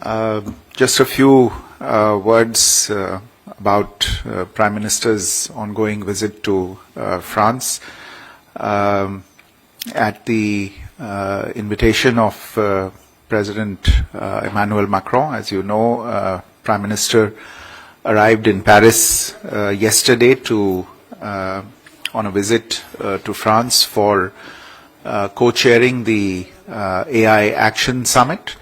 Just a few words about Prime Minister's ongoing visit to France. At the invitation of President Emmanuel Macron, as you know, Prime Minister arrived in Paris yesterday on a visit to France for co-chairing the AI Action Summit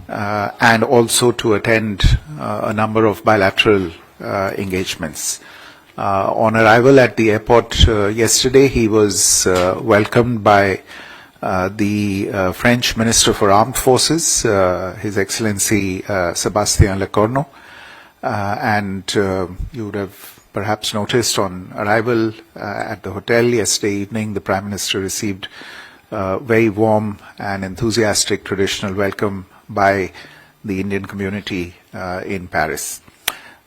and also to attend a number of bilateral engagements. On arrival at the airport yesterday, he was welcomed by the French Minister for Armed Forces, His Excellency Sébastien Lecornu, and you would have perhaps noticed on arrival at the hotel yesterday evening, the Prime Minister received a very warm and enthusiastic traditional welcome by the Indian community in Paris.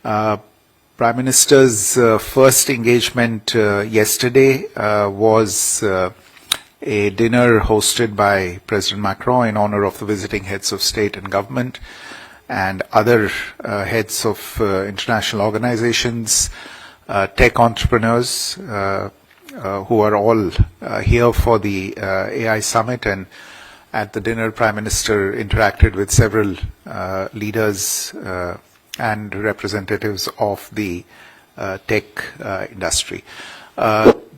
Prime Minister's first engagement yesterday was a dinner hosted by President Macron in honor of the visiting heads of state and government and other heads of international organizations, tech entrepreneurs who are all here for the AI summit. And at the dinner, Prime Minister interacted with several leaders and representatives of the tech industry.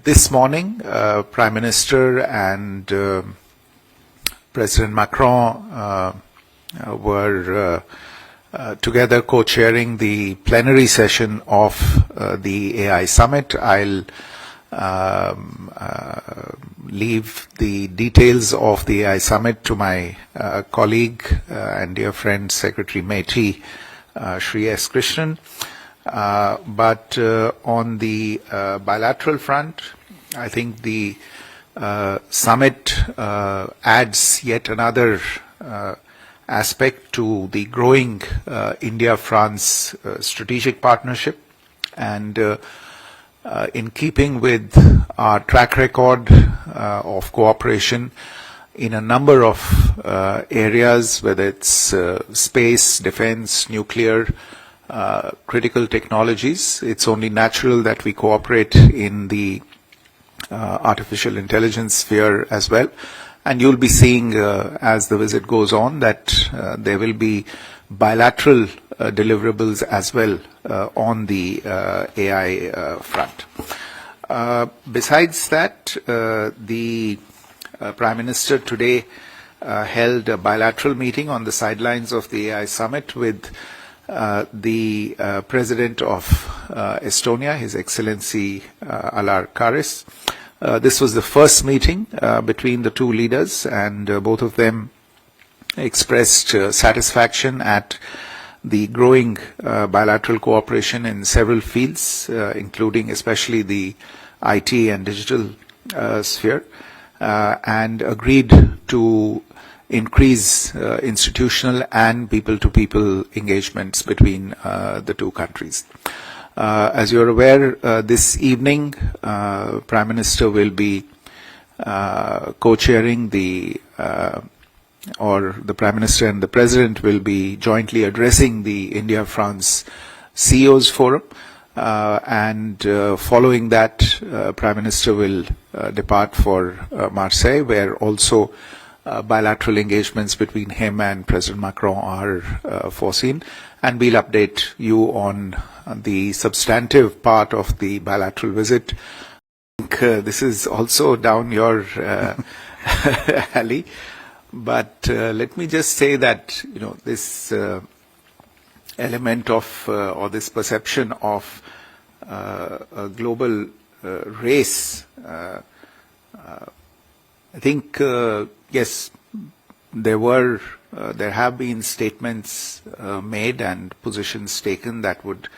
This morning, Prime Minister and President Macron were together co-chairing the plenary session of the AI summit. I'll leave the details of the AI summit to my colleague and dear friend, Secretary Misri, Shri S. Krishnan. But on the bilateral front, I think the summit adds yet another aspect to the growing India-France strategic partnership, and in keeping with our track record of cooperation in a number of areas, whether it's space, defense, nuclear, critical technologies, it's only natural that we cooperate in the artificial intelligence sphere as well. And you'll be seeing as the visit goes on that there will be bilateral deliverables as well on the AI front. Besides that, the Prime Minister today held a bilateral meeting on the sidelines of the AI summit with the President of Estonia, His Excellency Alar Karis. This was the first meeting between the two leaders, and both of them expressed satisfaction at the growing bilateral cooperation in several fields, including especially the IT and digital sphere, and agreed to increase institutional and people-to-people engagements between the two countries. As you're aware, this evening, Prime Minister will be co-chairing or the Prime Minister and the President will be jointly addressing the India-France CEOs Forum, and following that, Prime Minister will depart for Marseille, where also bilateral engagements between him and President Macron are foreseen, and we'll update you on the substantive part of the bilateral visit. I think this is also down your alley, but let me just say that this element of or this perception of a global race, I think yes, there have been statements made and positions taken that would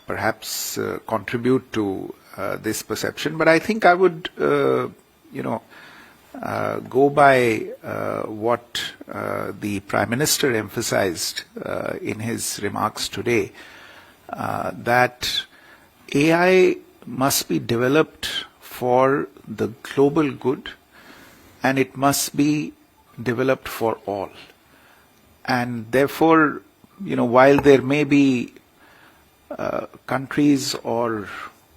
perhaps contribute to this perception. But I think I would, go by what the Prime Minister emphasized in his remarks today, that AI must be developed for the global good, and it must be developed for all. And therefore, while there may be countries or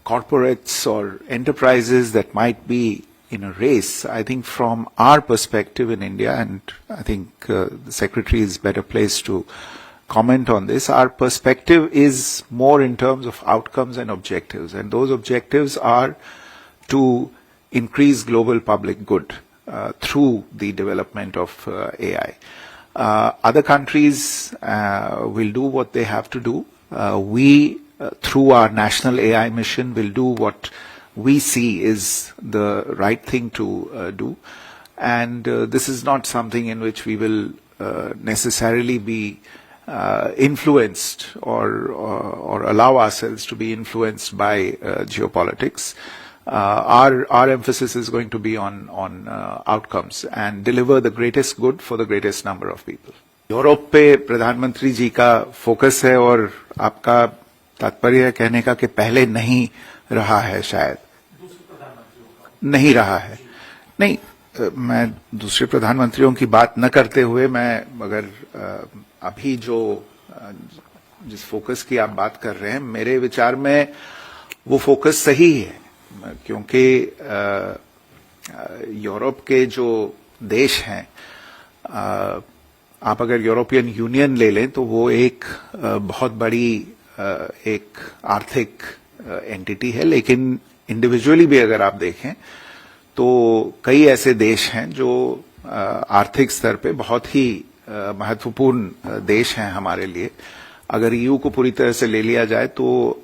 corporates or enterprises that might be in a race, I think from our perspective in India, and I think the Secretary is better placed to comment on this, our perspective is more in terms of outcomes and objectives. And those objectives are to increase global public good through the development of AI. Other countries will do what they have to do. We, through our national AI mission, will do what we see is the right thing to do. And this is not something in which we will necessarily be influenced or allow ourselves to be influenced by geopolitics. Our emphasis is going to be on outcomes and deliver the greatest good for the greatest number of people. Europe पे प्रधानमंत्री जी का focus है और आपका तात्पर्य कहने का कि पहले नहीं रहा है, शायद नहीं रहा है. नहीं, मैं दूसरे प्रधानमंत्रियों की बात न करते हुए मैं अगर अभी जिस फोकस की आप बात कर रहे हैं, मेरे विचार में वो फोकस सही है, क्योंकि यूरोप के जो देश हैं, आप अगर यूरोपियन यूनियन ले लें तो वो एक बहुत बड़ी एक आर्थिक एंटिटी है, लेकिन इंडिविजुअली भी अगर आप देखें तो कई ऐसे देश हैं जो आर्थिक स्तर पे बहुत ही महत्वपूर्ण देश हैं हमारे लिए. अगर ईयू को पूरी तरह से ले लिया जाए तो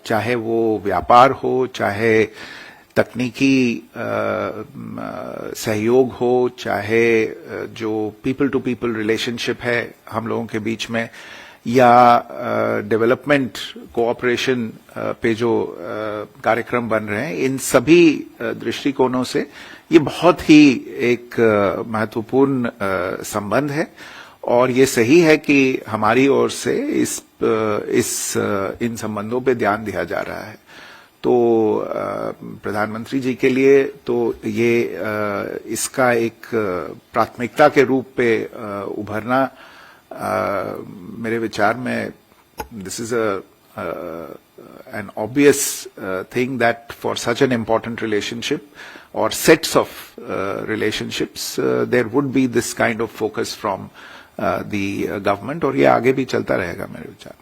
चाहे वो व्यापार हो, चाहे तकनीकी सहयोग हो, चाहे जो पीपल टू पीपल रिलेशनशिप है हम लोगों के बीच में, या डेवलपमेंट कोऑपरेशन पे जो कार्यक्रम बन रहे हैं, इन सभी दृष्टिकोणों से ये बहुत ही एक महत्वपूर्ण संबंध है. और ये सही है कि हमारी ओर से इन संबंधों पे ध्यान दिया जा रहा है. तो प्रधानमंत्री जी के लिए तो ये इसका एक प्राथमिकता के रूप पे उभरना मेरे विचार में this is an obvious thing that for such an important relationship or sets of relationships there would be this kind of focus from the government, और ये आगे भी चलता रहेगा मेरे विचार.